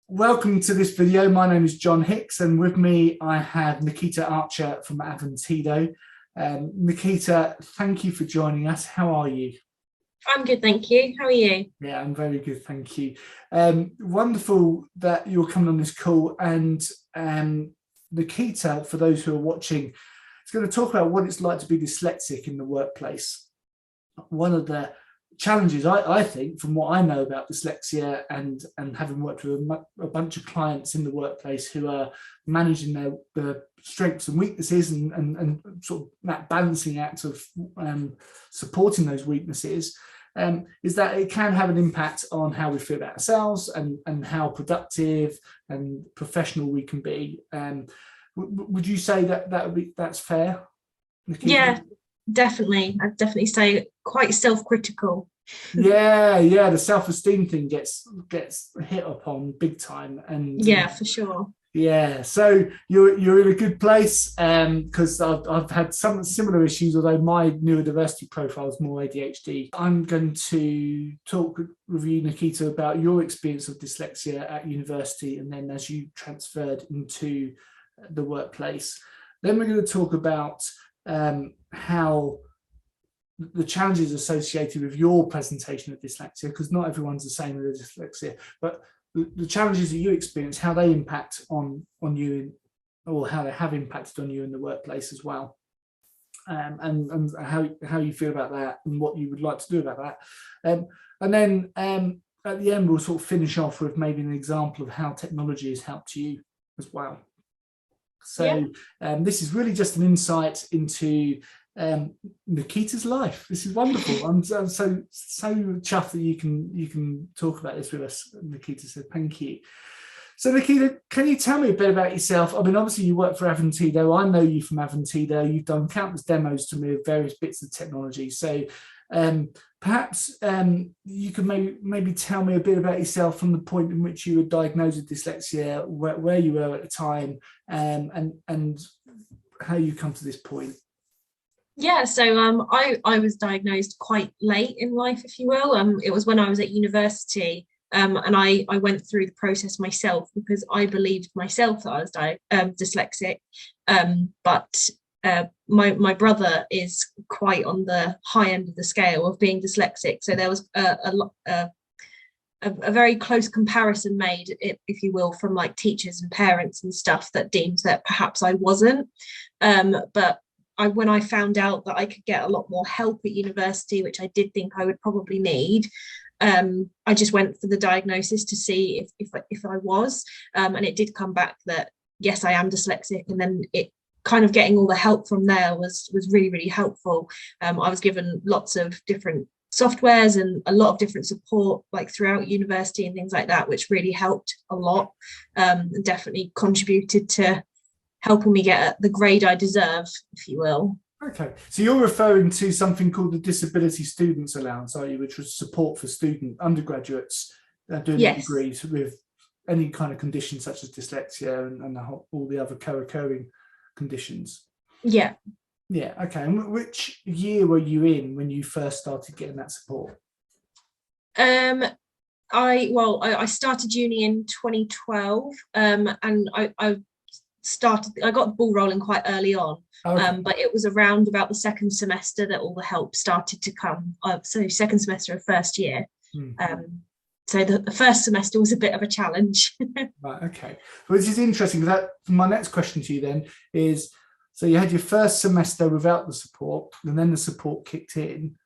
Welcome to this video. My name is John Hicks, and with me I have Nikita Archer from Aventido. Nikita, thank you for joining us. How are you? I'm good, thank you. How are you? Yeah, I'm very good, thank you. Wonderful that you're coming on this call. And Nikita, for those who are watching, is going to talk about what it's like to be dyslexic in the workplace. One of the challenges, I think, from what I know about dyslexia and having worked with a bunch of clients in the workplace who are managing their strengths and weaknesses and sort of that balancing act of supporting those weaknesses, is that it can have an impact on how we feel about ourselves and how productive and professional we can be. Would you say that's fair, Nikita? Yeah, definitely. I'd definitely say quite self-critical. yeah, the self-esteem thing gets hit upon big time, and Yeah, for sure. yeah, so you're in a good place, because I've had some similar issues, although my neurodiversity profile is more ADHD. I'm going to talk with you, Nikita, about your experience of dyslexia at university and then as you transferred into the workplace. Then we're going to talk about how the challenges associated with your presentation of dyslexia, because not everyone's the same with dyslexia, but the challenges that you experience, how they impact on you, or how they have impacted on you in the workplace as well, and how you feel about that and what you would like to do about that. And then at the end, we'll sort of finish off with maybe an example of how technology has helped you as well. So this is really just an insight into Nikita's life. This is wonderful. I'm so chuffed that you can talk about this with us, Nikita. So thank you. So Nikita, can you tell me a bit about yourself? I mean, obviously you work for Aventido. I know you from Aventido. You've done countless demos to me of various bits of technology. So perhaps you could maybe tell me a bit about yourself from the point in which you were diagnosed with dyslexia, where you were at the time, and how you come to this point. Yeah, so I was diagnosed quite late in life, if you will. It was when I was at university, and I went through the process myself because I believed myself that I was dyslexic, but my brother is quite on the high end of the scale of being dyslexic. So there was a very close comparison made, if you will, from like teachers and parents and stuff that deemed that perhaps I wasn't. But when I found out that I could get a lot more help at university, which I did think I would probably need, I just went for the diagnosis to see if I was, and it did come back that yes, I am dyslexic. And then it kind of getting all the help from there was really, really helpful. I was given lots of different softwares and a lot of different support like throughout university and things like that, which really helped a lot, and definitely contributed to helping me get the grade I deserve, if you will. Okay, so you're referring to something called the Disability Students Allowance, are you, which was support for undergraduates doing degrees with any kind of condition such as dyslexia and all the other co-occurring conditions? Yeah. Yeah, okay. And which year were you in when you first started getting that support? I started uni in 2012, and I got the ball rolling quite early on. Okay. But it was around about the second semester that all the help started to come. So second semester of first year. So the first semester was a bit of a challenge. Right, okay. Well, this is interesting. That my next question to you then is, so you had your first semester without the support, and then the support kicked in.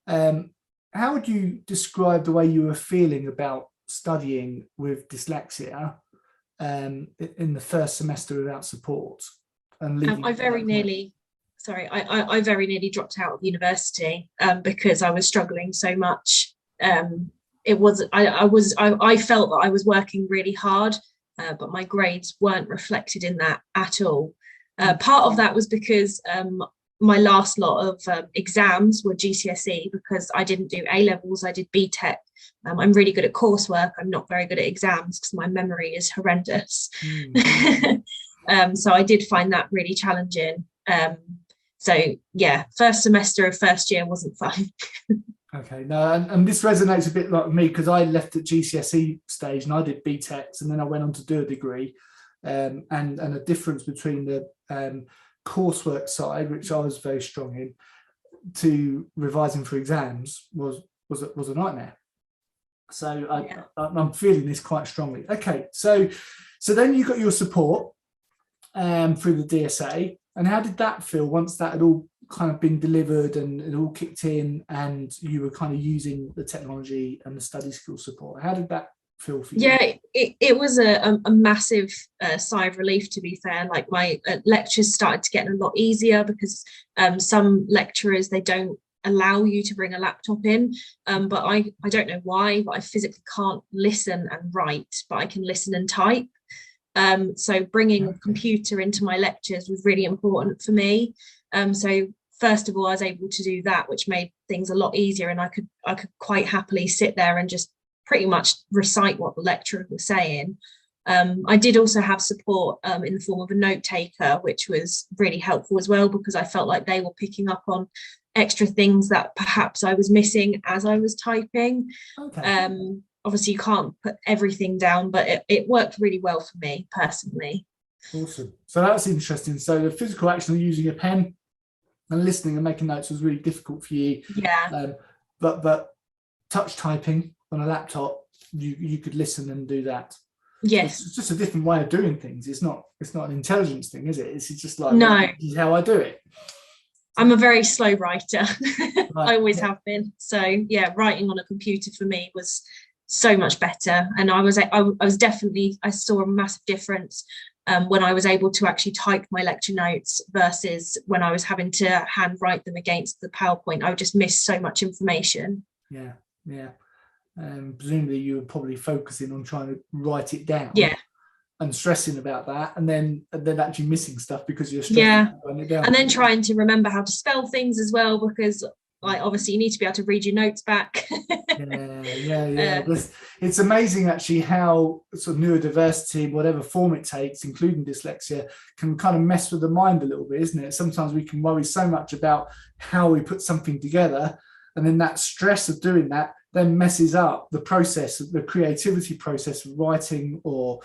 How would you describe the way you were feeling about studying with dyslexia in the first semester without support? And I very nearly dropped out of university because I was struggling so much. I felt that I was working really hard, but my grades weren't reflected in that at all. Part of that was because my last lot of exams were GCSE, because I didn't do A levels, I did BTEC. I'm really good at coursework. I'm not very good at exams because my memory is horrendous. So I did find that really challenging. So yeah, first semester of first year wasn't fun. Okay, no, and this resonates a bit like me because I left at GCSE stage and I did BTECs and then I went on to do a degree, and a difference between the coursework side, which I was very strong in, to revising for exams was a nightmare. So I'm feeling this quite strongly. Okay, so then you got your support through the DSA, and how did that feel once that had all kind of been delivered and it all kicked in and you were kind of using the technology and the study skill support? How did that feel for you? Yeah, it was a massive sigh of relief, to be fair. Like my lectures started to get a lot easier because some lecturers, they don't allow you to bring a laptop in, but I don't know why, but I physically can't listen and write, but I can listen and type. So bringing a computer into my lectures was really important for me. So first of all, I was able to do that, which made things a lot easier, and I could quite happily sit there and just pretty much recite what the lecturer was saying. I did also have support in the form of a note taker, which was really helpful as well, because I felt like they were picking up on extra things that perhaps I was missing as I was typing. Okay. Obviously you can't put everything down, but it worked really well for me personally. Awesome. So that's interesting. So the physical action of using a pen and listening and making notes was really difficult for you. Yeah. But touch typing on a laptop, you could listen and do that. Yes. So it's just a different way of doing things. It's not an intelligence thing, is it? It's just like, no, well, this is how I do it. I'm a very slow writer. Right. I always have been. So yeah, writing on a computer for me was so much better, and I was definitely, I saw a massive difference when I was able to actually type my lecture notes versus when I was having to handwrite them against the PowerPoint. I would just miss so much information. Yeah. Presumably you were probably focusing on trying to write it down. Yeah. And stressing about that, and then actually missing stuff because you're stressing it down. And then trying to remember how to spell things as well, because like obviously you need to be able to read your notes back. Yeah. It's amazing actually how sort of neurodiversity, whatever form it takes, including dyslexia, can kind of mess with the mind a little bit, isn't it? Sometimes we can worry so much about how we put something together, and then that stress of doing that then messes up the process, the creativity process of writing or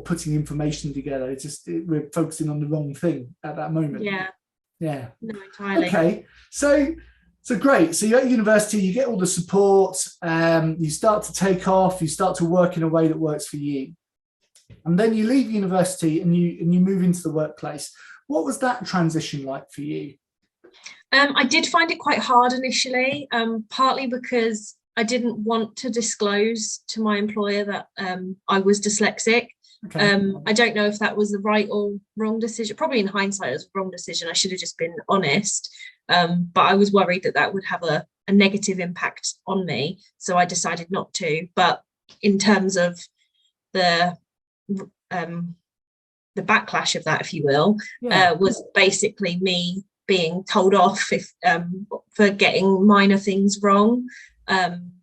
putting information together. We're focusing on the wrong thing at that moment. Yeah. No, entirely. Okay, so great. So you're at university, you get all the support, you start to take off, you start to work in a way that works for you, and then you leave university and you move into the workplace. What was that transition like for you? I did find it quite hard initially, partly because I didn't want to disclose to my employer that I was dyslexic. Okay. I don't know if that was the right or wrong decision. Probably in hindsight, it was a wrong decision. I should have just been honest. But I was worried that would have a negative impact on me. So I decided not to. But in terms of the backlash of that, if you will, was basically me being told off for getting minor things wrong. In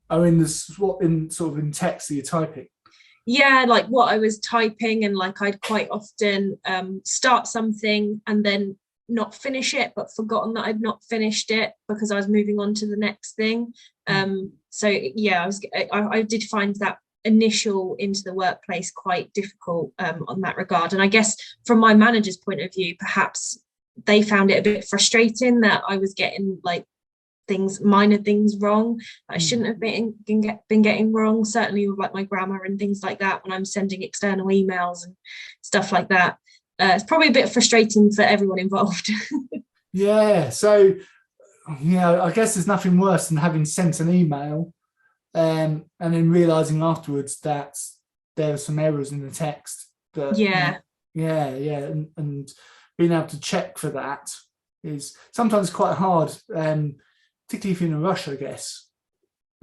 text that you're typing? Yeah, like what I was typing, and like I'd quite often start something and then not finish it, but forgotten that I'd not finished it because I was moving on to the next thing. So yeah, I did find that initial into the workplace quite difficult on that regard. And I guess from my manager's point of view, perhaps they found it a bit frustrating that I was getting like minor things wrong I shouldn't have been getting wrong, certainly with like my grammar and things like that when I'm sending external emails and stuff like that. It's probably a bit frustrating for everyone involved. So I guess there's nothing worse than having sent an email and then realizing afterwards that there are some errors in the text that and being able to check for that is sometimes quite hard, particularly if you're in a rush, I guess.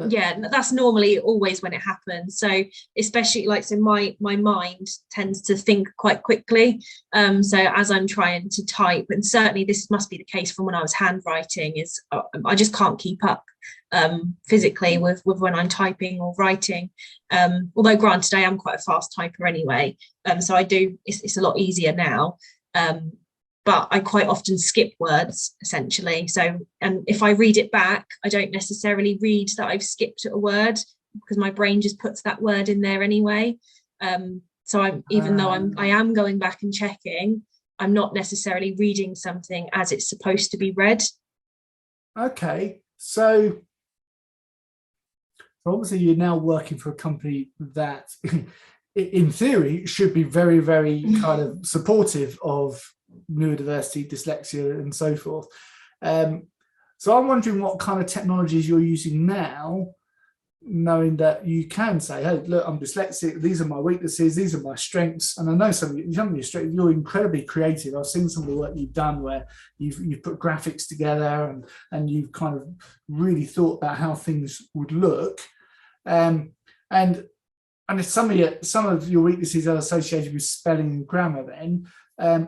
Yeah, that's normally always when it happens. So especially my mind tends to think quite quickly. So as I'm trying to type, and certainly this must be the case from when I was handwriting, is I just can't keep up physically with when I'm typing or writing. Although granted, I am quite a fast typer anyway. So I do, it's a lot easier now. but I quite often skip words essentially. So, and if I read it back, I don't necessarily read that I've skipped a word because my brain just puts that word in there anyway. So even though I am going back and checking, I'm not necessarily reading something as it's supposed to be read. Okay, so obviously you're now working for a company that, in theory, should be very, very kind of supportive of neurodiversity, dyslexia, and so forth. So I'm wondering what kind of technologies you're using now, knowing that you can say, hey, look, I'm dyslexic, these are my weaknesses, these are my strengths. And I know some of your strengths, you're incredibly creative. I've seen some of the work you've done where you've put graphics together and you've kind of really thought about how things would look. And if some of your weaknesses are associated with spelling and grammar, then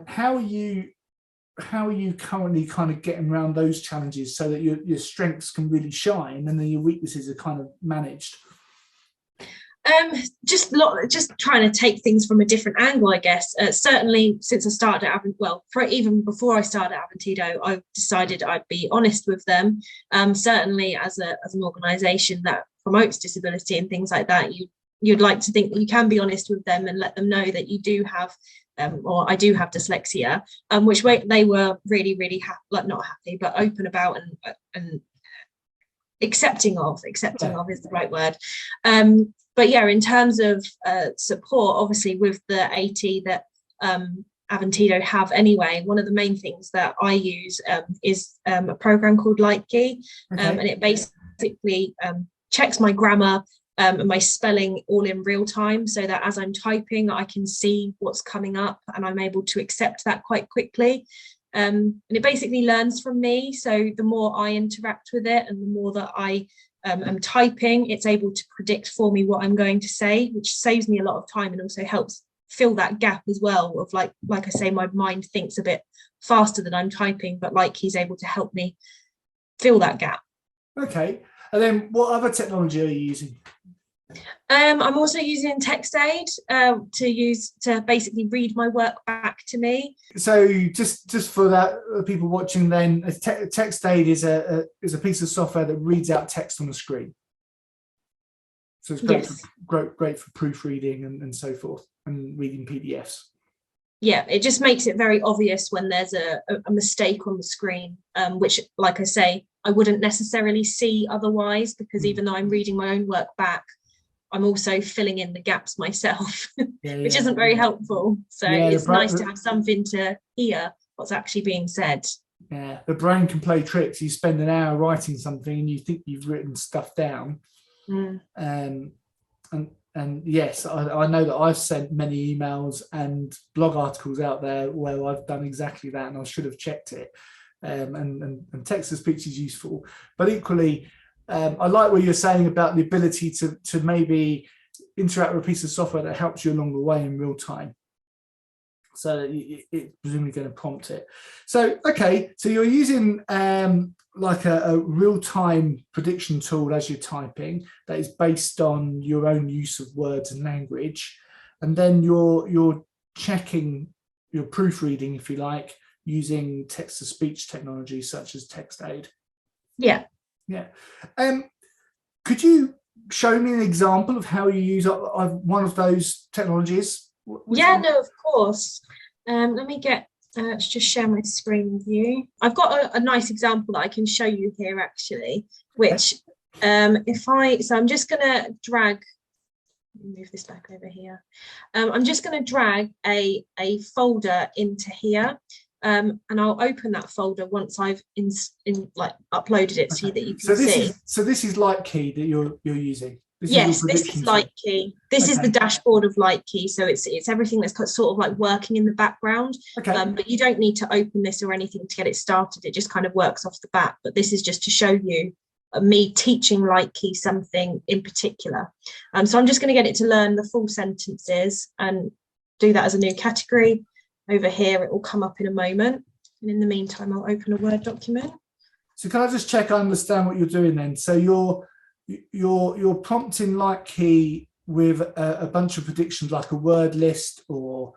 how are you currently kind of getting around those challenges so that your strengths can really shine and then your weaknesses are kind of managed? Just trying to take things from a different angle, I guess. Certainly since I started at even before I started at Aventido, I decided I'd be honest with them. Certainly as an organisation that promotes disability and things like that, you'd like to think that you can be honest with them and let them know that you do have or I do have dyslexia, which they were really, really happy, like not happy, but open about and accepting of is the right word. But yeah, in terms of support, obviously with the AT that Aventido have anyway, one of the main things that I use is a program called LightKey, and it basically checks my grammar and my spelling all in real time, so that as I'm typing, I can see what's coming up and I'm able to accept that quite quickly. And it basically learns from me. So the more I interact with it and the more that I am typing, it's able to predict for me what I'm going to say, which saves me a lot of time and also helps fill that gap as well of like I say, my mind thinks a bit faster than I'm typing, but like he's able to help me fill that gap. Okay. And then what other technology are you using? I'm also using Textaid to basically read my work back to me. So just for that, people watching, then Textaid is a piece of software that reads out text on the screen. So it's great for proofreading and so forth, and reading PDFs. Yeah, it just makes it very obvious when there's a mistake on the screen, which, like I say, I wouldn't necessarily see otherwise, because even though I'm reading my own work back, I'm also filling in the gaps myself, which isn't very helpful. So it's nice to have something to hear what's actually being said. Yeah, the brain can play tricks. You spend an hour writing something and you think you've written stuff down. And yes, I know that I've sent many emails and blog articles out there where I've done exactly that, and I should have checked it. And text-to-speech is useful, but equally, I like what you're saying about the ability to maybe interact with a piece of software that helps you along the way in real time. So it's presumably going to prompt it. So, okay, so you're using like a real-time prediction tool as you're typing that is based on your own use of words and language. And then you're checking your proofreading, if you like, using text-to-speech technology such as Textaid. Yeah. Yeah. Could you show me an example of how you use one of those technologies? No, of course. Let me just share my screen with you. I've got a nice example that I can show you here, actually, which I'm just going to move this back over here. I'm just going to drag a folder into here. And I'll open that folder once I've uploaded it so that you can see. So this is LightKey that you're using. This is LightKey. This is the dashboard of LightKey. So it's everything that's sort of like working in the background. But you don't need to open this or anything to get it started. It just kind of works off the bat. But this is just to show you me teaching LightKey something in particular. So I'm just going to get it to learn the full sentences and do that as a new category. Over here, it will come up in a moment. And in the meantime, I'll open a Word document. So can I just check I understand what you're doing then? So you're prompting LightKey with a bunch of predictions, like a word list, or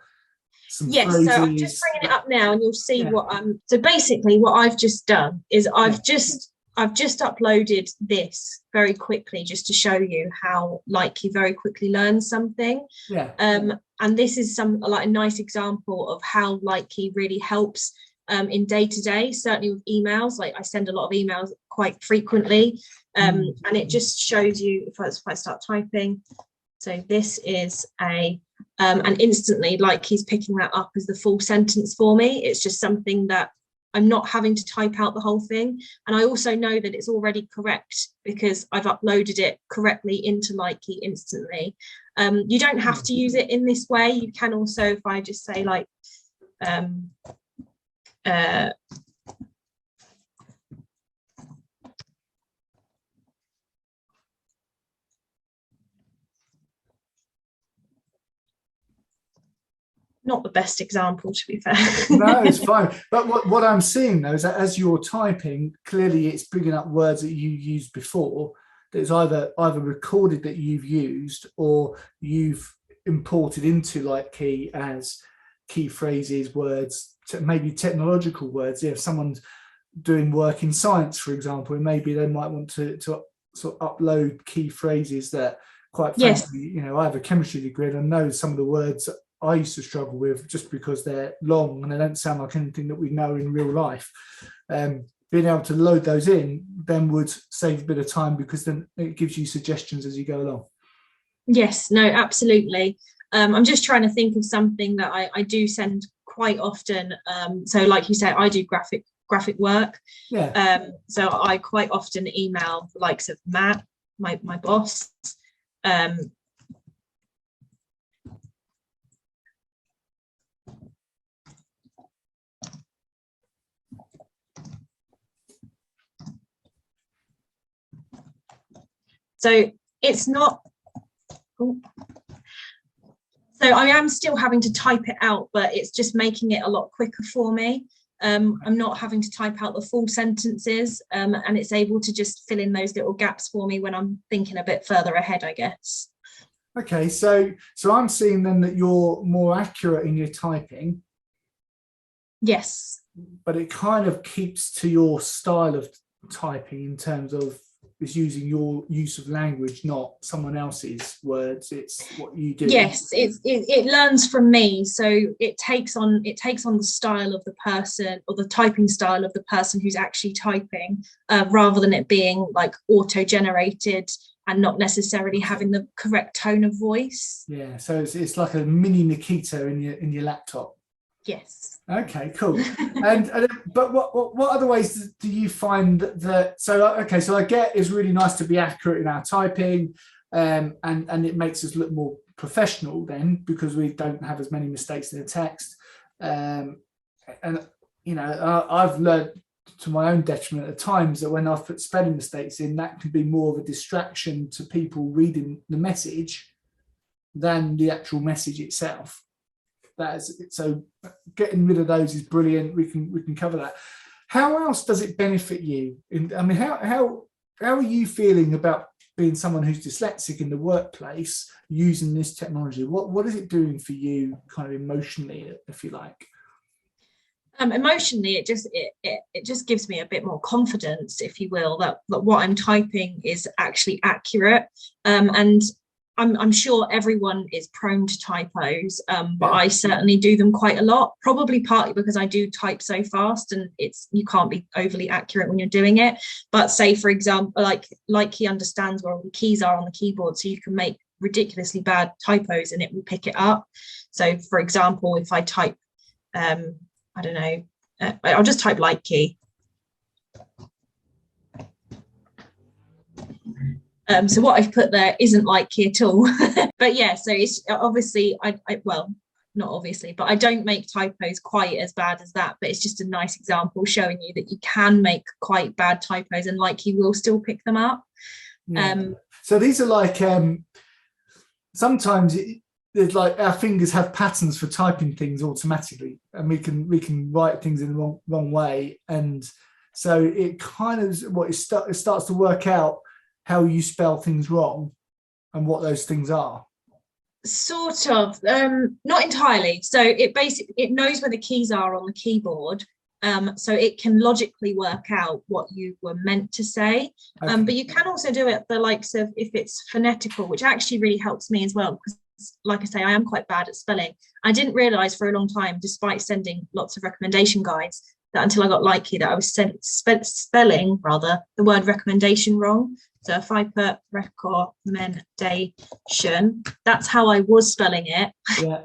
some Yes, phrases. so I'm just bringing it up now, and you'll see Yeah. what so basically what I've just done is I've just uploaded this very quickly just to show you how LightKey very quickly learns something. Yeah. And this is like a nice example of how LightKey really helps in day-to-day, certainly with emails. Like I send a lot of emails quite frequently, and it just shows you if I start typing. So this is and instantly LightKey's picking that up as the full sentence for me. It's just something that I'm not having to type out the whole thing. And I also know that it's already correct because I've uploaded it correctly into LightKey instantly. You don't have to use it in this way. You can also, if I just say like, not the best example, to be fair. No, it's fine. But what I'm seeing though is that as you're typing, clearly it's bringing up words that you used before. That's either recorded that you've used or you've imported into LightKey as key phrases, words, maybe technological words. Yeah, if someone's doing work in science, for example, and maybe they might want to sort of upload key phrases that, quite frankly, you know, I have a chemistry degree and I know some of the words I used to struggle with just because they're long and they don't sound like anything that we know in real life. Being able to load those in then would save a bit of time because then it gives you suggestions as you go along. Yes, no, absolutely. I'm just trying to think of something that I do send quite often. So like you said, I do graphic work. Yeah. So I quite often email the likes of Matt, my boss. So it's not, so I am still having to type it out, but it's just making it a lot quicker for me. I'm not having to type out the full sentences, and it's able to just fill in those little gaps for me when I'm thinking a bit further ahead, I guess. Okay, so I'm seeing then that you're more accurate in your typing. Yes. But it kind of keeps to your style of typing in terms of is using your use of language, not someone else's words. It's what you do. Yes, it learns from me, so it takes on the style of the person or the typing style of the person who's actually typing, rather than it being like auto-generated and not necessarily having the correct tone of voice. Yeah, so it's like a mini Nikita in your laptop. Yes. Okay, cool. But what other ways do you find that? So okay, so I get it's really nice to be accurate in our typing, and it makes us look more professional then because we don't have as many mistakes in the text. And you know, I've learned to my own detriment at times that when I've put spelling mistakes in, that can be more of a distraction to people reading the message than the actual message itself. So getting rid of those is brilliant. We can cover that. How else does it benefit you? I mean, how are you feeling about being someone who's dyslexic in the workplace using this technology? What is it doing for you, kind of emotionally, if you like? Emotionally, it just gives me a bit more confidence, if you will, that what I'm typing is actually accurate. And I'm sure everyone is prone to typos, but I certainly do them quite a lot, probably partly because I do type so fast and you can't be overly accurate when you're doing it. But say, for example, like he understands where all the keys are on the keyboard, so you can make ridiculously bad typos and it will pick it up. So, for example, if I type, I don't know, I'll just type LightKey. So what I've put there isn't LightKey at all. But yeah, so it's obviously, well, not obviously, but I don't make typos quite as bad as that. But it's just a nice example showing you that you can make quite bad typos and LightKey will still pick them up. Yeah. So these are like, sometimes there's like our fingers have patterns for typing things automatically, and we can write things in the wrong way. And so it kind of, it starts to work out how you spell things wrong and what those things are. Sort of, not entirely. So it knows where the keys are on the keyboard. So it can logically work out what you were meant to say. Okay. But you can also do it the likes of if it's phonetical, which actually really helps me as well, because like I say, I am quite bad at spelling. I didn't realize for a long time, despite sending lots of recommendation guides, that until I got LightKey, that I was spelling rather the word recommendation wrong. So if I put recommendation, that's how I was spelling it. Yeah.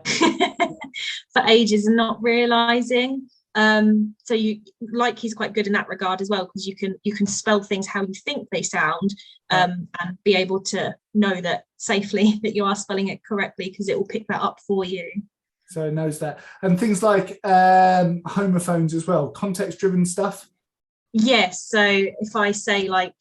For ages and not realizing. So LightKey's quite good in that regard as well, because you can spell things how you think they sound, and be able to know that safely that you are spelling it correctly, because it will pick that up for you. So it knows that. And things like homophones as well, context driven stuff. Yes. So if I say like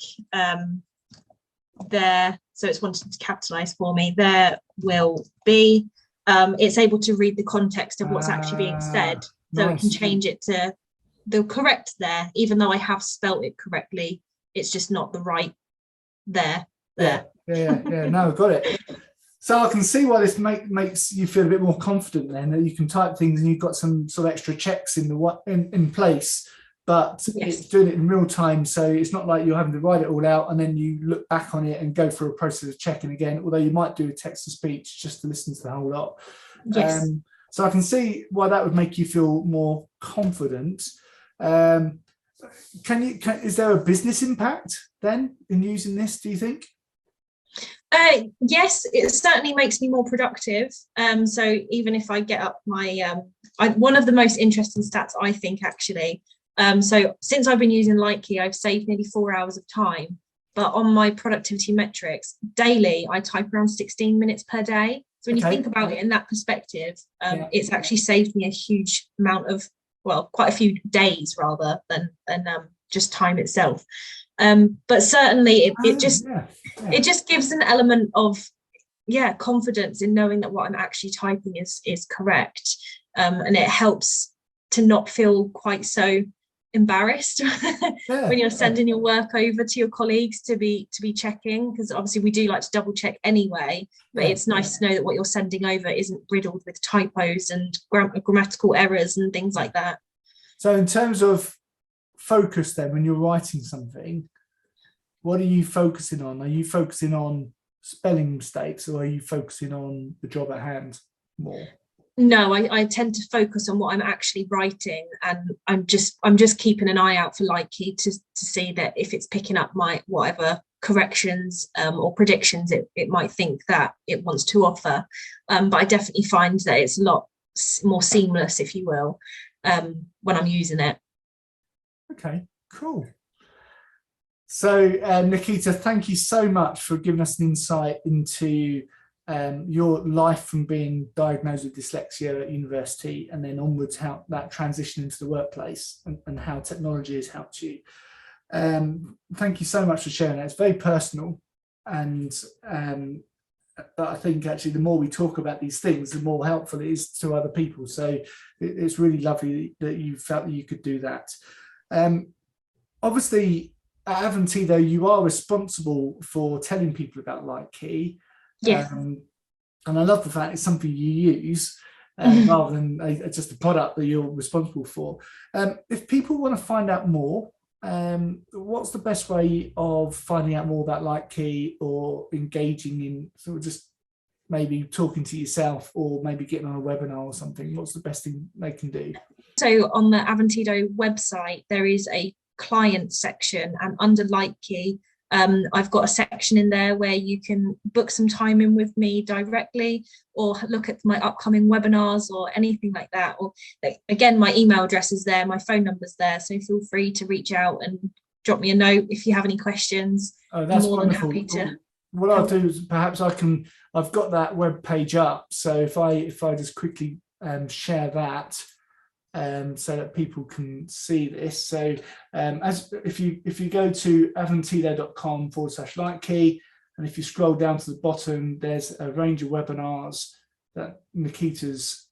there, so it's wanting to capitalize for me, there will be, it's able to read the context of what's actually being said. So Nice. it can change it to the correct there, even though I have spelt it correctly. It's just not the right there. Yeah. No, got it. So I can see why this makes you feel a bit more confident then, that you can type things and you've got some sort of extra checks in place, but Yes. It's doing it in real time. So it's not like you're having to write it all out and then you look back on it and go through a process of checking again, although you might do a text to speech just to listen to the whole lot. Yes. So I can see why that would make you feel more confident. Is there a business impact then in using this, do you think? Yes, it certainly makes me more productive. So even if I get up my, one of the most interesting stats, I think, actually, so since I've been using LightKey, I've saved nearly 4 hours of time. But on my productivity metrics, daily, I type around 16 minutes per day. So when you think about it in that perspective, it's actually saved me a huge amount of, well, quite a few days rather than just time itself. But certainly it just gives an element of confidence in knowing that what I'm actually typing is correct, and it helps to not feel quite so embarrassed when you're sending your work over to your colleagues to be checking, because obviously we do like to double check anyway, but it's nice to know that what you're sending over isn't riddled with typos and grammatical errors and things like that. So in terms of focus then, when you're writing something, what are you focusing on? Are you focusing on spelling mistakes, or are you focusing on the job at hand more? No, I tend to focus on what I'm actually writing, and I'm just keeping an eye out for LightKey to see that if it's picking up my whatever corrections or predictions it might think that it wants to offer. But I definitely find that it's a lot more seamless, if you will, when I'm using it. Okay, cool. So Nikita, thank you so much for giving us an insight into your life from being diagnosed with dyslexia at university and then onwards, how that transition into the workplace and how technology has helped you. Thank you so much for sharing that. It's very personal, and I think actually the more we talk about these things, the more helpful it is to other people. So it's really lovely that you felt that you could do that. Obviously, at Aventido, you are responsible for telling people about LightKey. Yes. And I love the fact it's something you use rather than just a product that you're responsible for. If people want to find out more, what's the best way of finding out more about LightKey, or engaging in sort of just maybe talking to yourself, or maybe getting on a webinar or something? What's the best thing they can do? So on the Aventido website, there is a client section, and under LightKey, I've got a section in there where you can book some time in with me directly, or look at my upcoming webinars or anything like that. Or again, my email address is there, my phone number's there, so feel free to reach out and drop me a note if you have any questions. Oh, that's I'm more wonderful. than happy to. What I'll do is perhaps I've got that web page up, so if I just quickly share that, so that people can see this. So if you go to aventido.com/LightKey, and if you scroll down to the bottom, there's a range of webinars that Nikita's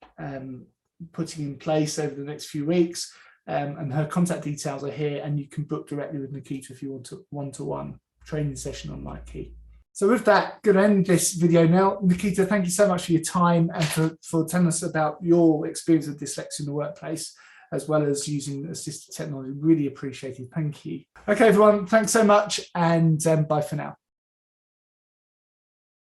putting in place over the next few weeks, and her contact details are here, and you can book directly with Nikita if you want to one-to-one training session on LightKey. So with that, going to end this video now. Nikita, thank you so much for your time and for telling us about your experience of dyslexia in the workplace, as well as using assistive technology. Really appreciated. Thank you. Okay, everyone, thanks so much, and bye for now.